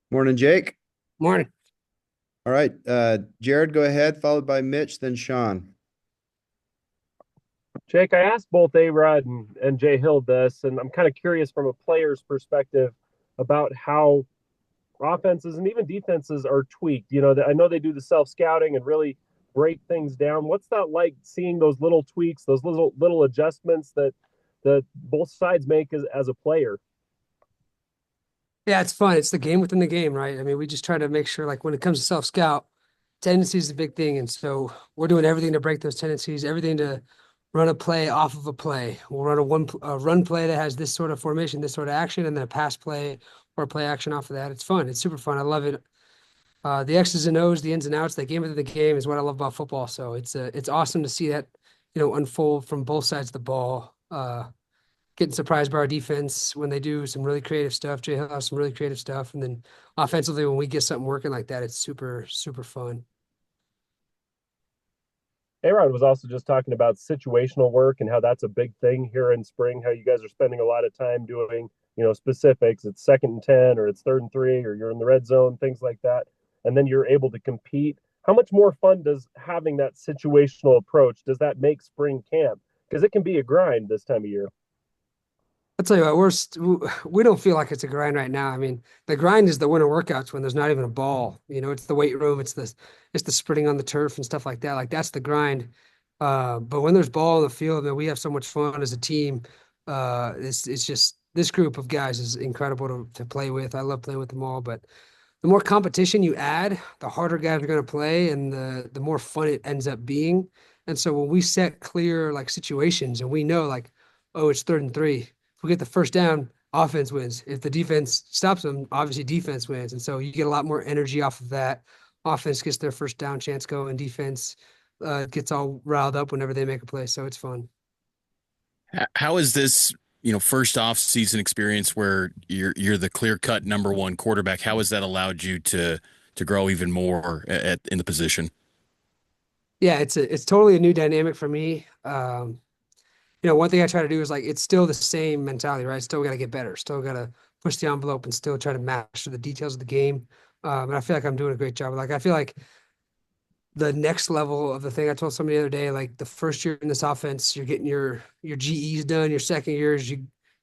Morning, Jake. Morning. All right. Jared, go ahead, followed by Mitch, then Sean. Jake, I asked both A-Rod and Jay Hill this, and I'm kind of curious from a player's perspective about how offenses and even defenses are tweaked. I know they do the self-scouting and really break things down. What's that like seeing those little tweaks, those little adjustments that both sides make as a player? Yeah, it's fun. It's the game within the game, right? I mean, we just try to make sure, like, when it comes to self-scout, tendency is the big thing. And so we're doing everything to break those tendencies, everything to run a play off of a play. We'll run a run play that has this sort of formation, this sort of action, and then a pass play or a play action off of that. It's fun. It's super fun. I love it. The X's and O's, the ins and outs, the game within the game is what I love about football. So it's awesome to see that, unfold from both sides of the ball. Getting surprised by our defense when they do some really creative stuff. Jay Hill has some really creative stuff. And then offensively, when we get something working like that, it's super, super fun. A-Rod was also just talking about situational work and how that's a big thing here in spring, how you guys are spending a lot of time doing, specifics. It's 2nd and 10 or it's 3rd and 3 or you're in the red zone, things like that. And then you're able to compete. How much more fun does having that situational approach, does that make spring camp? Because it can be a grind this time of year. I'll tell you what, we don't feel like it's a grind right now. I mean, the grind is the winter workouts when there's not even a ball. It's the weight room, it's the sprinting on the turf and stuff like that. Like that's the grind. But when there's ball in the field, man, we have so much fun as a team. It's just this group of guys is incredible to play with. I love playing with them all. But the more competition you add, the harder guys are going to play, and the more fun it ends up being. And so when we set clear like situations, and we know like, oh, it's 3rd and 3. If we get the first down, offense wins. If the defense stops them, obviously defense wins. And so you get a lot more energy off of that. Offense gets their first down chance going, and defense gets all riled up whenever they make a play. So it's fun. How is this, first off season experience where you're the clear cut number one quarterback? How has that allowed you to grow even more in the position? Yeah, it's totally a new dynamic for me. One thing I try to do is like it's still the same mentality, right? Still got to get better. Still got to push the envelope and still try to master the details of the game. And I feel like I'm doing a great job. Like I feel like the next level of the thing I told somebody the other day, like the first year in this offense, you're getting your GEs done. Your second year is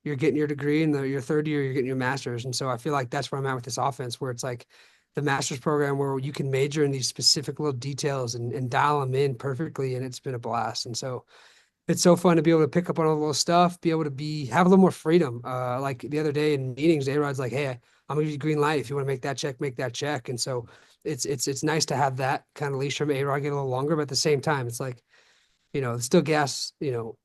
you're getting your degree, and your third year you're getting your master's. And so I feel like that's where I'm at with this offense, where it's like the master's program where you can major in these specific little details and dial them in perfectly, and it's been a blast. And so it's so fun to be able to pick up on all the little stuff, be able to have a little more freedom. Like the other day in meetings, A-Rod's like, "Hey, I'm gonna give you green light. If you want to make that check, make that check." And so it's nice to have that kind of leash from A-Rod get a little longer, but at the same time, it's like, it's still gas,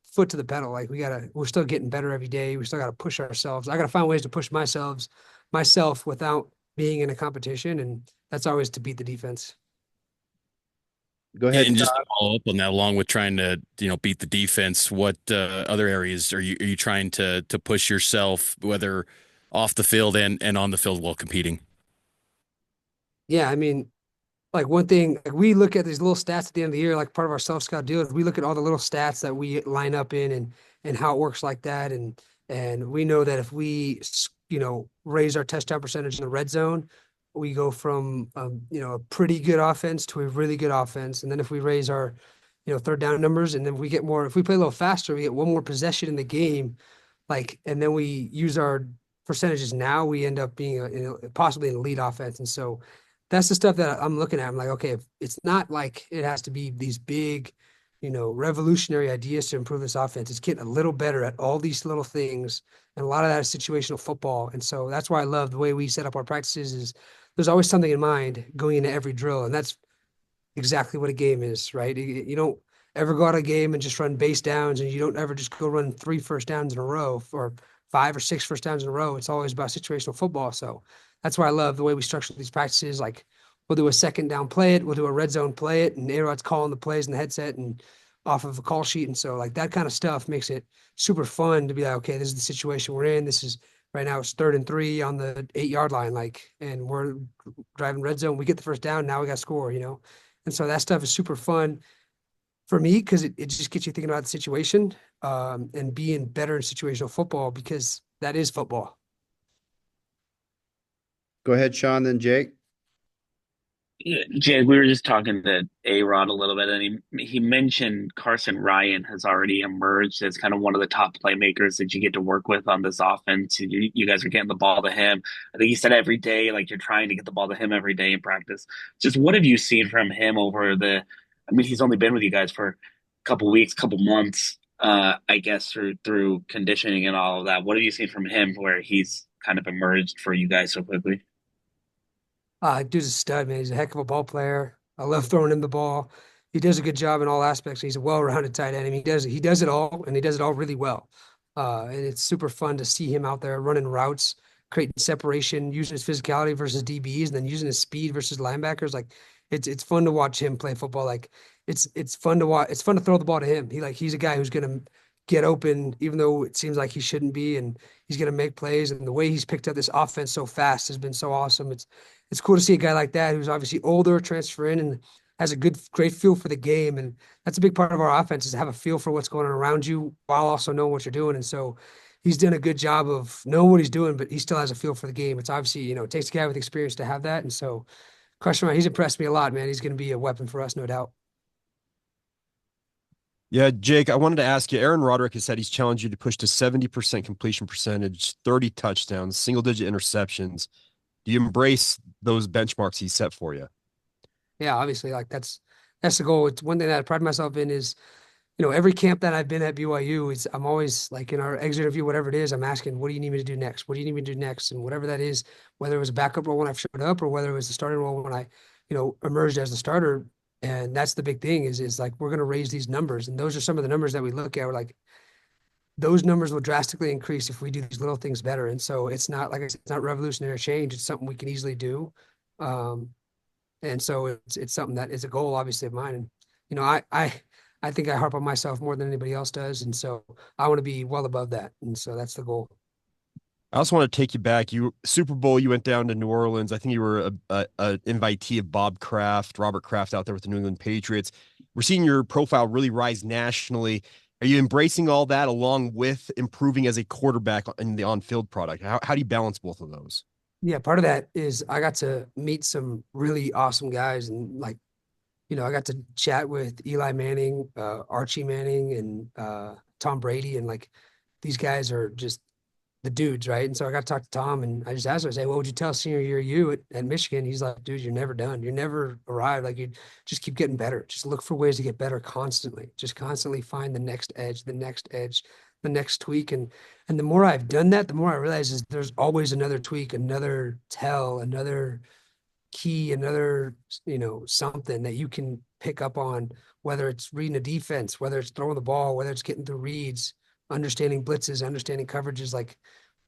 foot to the pedal. Like we're still getting better every day. We still gotta push ourselves. I gotta find ways to push myself without being in a competition, and that's always to beat the defense. Go ahead, And just to Todd. follow up on that, along with trying to, beat the defense, what other areas are you trying to push yourself, whether off the field and on the field while competing? Yeah, I mean, like one thing, like we look at these little stats at the end of the year, like part of our self-scout deal. We look at all the little stats that we line up in and how it works like that. And we know that if we, raise our touchdown percentage in the red zone, we go from, a pretty good offense to a really good offense. And then if we raise our, third down numbers, and then we get more, if we play a little faster, we get one more possession in the game, like, and then we use our percentages now, we end up being possibly an elite offense. And so that's the stuff that I'm looking at. I'm like, okay, it's not like it has to be these big, revolutionary ideas to improve this offense. It's getting a little better at all these little things. And a lot of that is situational football. And so that's why I love the way we set up our practices is there's always something in mind going into every drill. And that's exactly what a game is, right? You don't ever go out of a game and just run base downs, and you don't ever just go run 3 first downs in a row or 5 or 6 first downs in a row. It's always about situational football. So that's why I love the way we structure these practices. Like we'll do a second down play it, we'll do a red zone play it, and A-Rod's calling the plays in the headset and off of a call sheet. And so like that kind of stuff makes it super fun to be like, okay, this is the situation we're in. This is right now it's 3rd and 3 on the 8 yard line, like, and we're driving red zone. We get the first down. Now we got to score. And so that stuff is super fun for me because it just gets you thinking about the situation and being better in situational football because that is football. Go ahead, Sean, then Jake. Yeah, Jake, we were just talking to A-Rod a little bit, and he mentioned Carson Ryan has already emerged as kind of one of the top playmakers that you get to work with on this offense. You guys are getting the ball to him. I think he said every day, like you're trying to get the ball to him every day in practice. Just what have you seen from him over I mean, he's only been with you guys for a couple weeks, couple months, I guess, through conditioning and all of that. What have you seen from him where he's kind of emerged for you guys so quickly? Dude's a stud, man. He's a heck of a ball player. I love throwing him the ball. He does a good job in all aspects. He's a well-rounded tight end. I mean, he does it all, and he does it all really well. And it's super fun to see him out there running routes, creating separation, using his physicality versus DBs, and then using his speed versus linebackers. Like, it's fun to watch him play football. Like, it's fun to watch. It's fun to throw the ball to him. He's a guy who's gonna get open, even though it seems like he shouldn't be, and he's gonna make plays. And the way he's picked up this offense so fast has been so awesome. It's cool to see a guy like that who's obviously older, transfer in, and has a great feel for the game. And that's a big part of our offense, is to have a feel for what's going on around you while also knowing what you're doing. And so he's done a good job of knowing what he's doing, but he still has a feel for the game. It's obviously, it takes a guy with experience to have that. And so Carson Ryan, he's impressed me a lot, man. He's going to be a weapon for us, no doubt. Yeah, Jake, I wanted to ask you, Aaron Roderick has said he's challenged you to push to 70% completion percentage, 30 touchdowns, single-digit interceptions. Do you embrace those benchmarks he set for you? Yeah, obviously, like that's the goal. It's one thing that I pride myself in is, every camp that I've been at BYU, I'm always like in our exit interview, whatever it is, I'm asking, what do you need me to do next? What do you need me to do next? And whatever that is, whether it was a backup role when I showed up or whether it was the starting role when I, emerged as the starter. And that's the big thing is like, we're going to raise these numbers. And those are some of the numbers that we look at. We're like, those numbers will drastically increase if we do these little things better. And so it's not, like I said, it's not revolutionary change. It's something we can easily do. And so it's something that is a goal, obviously, of mine. And, I think I harp on myself more than anybody else does. And so I want to be well above that. And so that's the goal. I also want to take you back. Super Bowl, you went down to New Orleans. I think you were a invitee of Bob Kraft, Robert Kraft out there with the New England Patriots. We're seeing your profile really rise nationally. Are you embracing all that along with improving as a quarterback in the on-field product? How do you balance both of those? Yeah, part of that is I got to meet some really awesome guys, and like, I got to chat with Eli Manning, Archie Manning, and Tom Brady, and like these guys are just the dudes, right? And so I got to talk to Tom, and I just asked him, I say, what would you tell senior year you at Michigan? He's like, dude, you're never done. You're never arrived. Like, you just keep getting better. Just look for ways to get better constantly. Just constantly find the next edge, the next tweak. And the more I've done that, the more I realize is there's always another tweak, another tell, another key, another, something that you can pick up on, whether it's reading a defense, whether it's throwing the ball, whether it's getting through reads, understanding blitzes, understanding coverages, like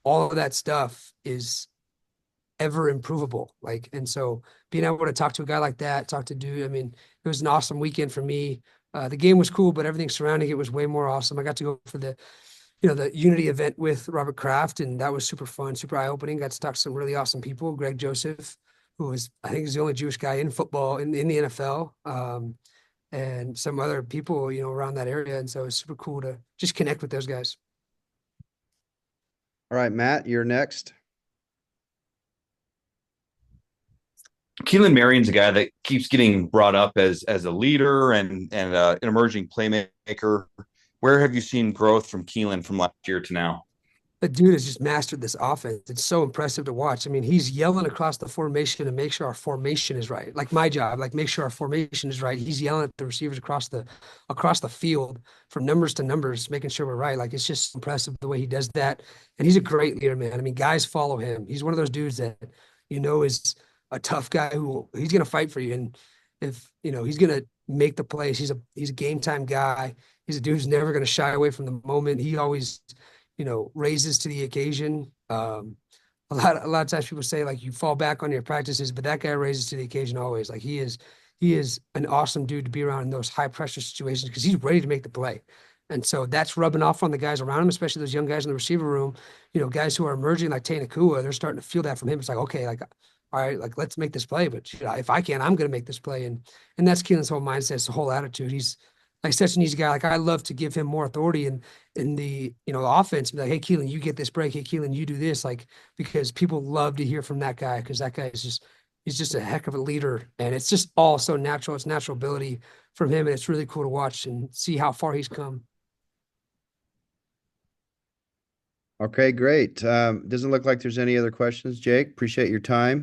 all of that stuff is ever improvable. Like, and so being able to talk to a guy like that, talk to dude, I mean, it was an awesome weekend for me. The game was cool, but everything surrounding it was way more awesome. I got to go for the Unity event with Robert Kraft, and that was super fun, super eye-opening. Got to talk to some really awesome people. Greg Joseph, who was, I think, is the only Jewish guy in football in the NFL, and some other people, around that area. And so it's super cool to just connect with those guys. All right, Matt, you're next. Keelan Marion's a guy that keeps getting brought up as a leader and an emerging playmaker. Where have you seen growth from Keelan from last year to now? The dude has just mastered this offense. It's so impressive to watch. I mean, he's yelling across the formation to make sure our formation is right. Like my job, like make sure our formation is right. He's yelling at the receivers across the field from numbers to numbers, making sure we're right. Like, it's just impressive the way he does that. And he's a great leader, man. I mean, guys follow him. He's one of those dudes that, is a tough guy he's going to fight for you. And if, he's going to make the plays, he's a game time guy. He's a dude who's never going to shy away from the moment. He always, raises to the occasion. A lot of times people say, like, you fall back on your practices, but that guy raises to the occasion always. Like, he is an awesome dude to be around in those high pressure situations because he's ready to make the play. And so that's rubbing off on the guys around him, especially those young guys in the receiver room, guys who are emerging like Tay Nakua, they're starting to feel that from him. It's like, okay, like, all right, like, let's make this play. But if I can, I'm going to make this play. And that's Keelan's whole mindset, his whole attitude. He's like such an easy guy. Like I love to give him more authority in the, you know, the offense. Be like, hey, Keelan, you get this break. Hey, Keelan, you do this. Like, because people love to hear from that guy because that guy is just, he's just a heck of a leader. And it's just all so natural. It's natural ability from him. And it's really cool to watch and see how far he's come. Okay, great. Doesn't look like there's any other questions. Jake, appreciate your time.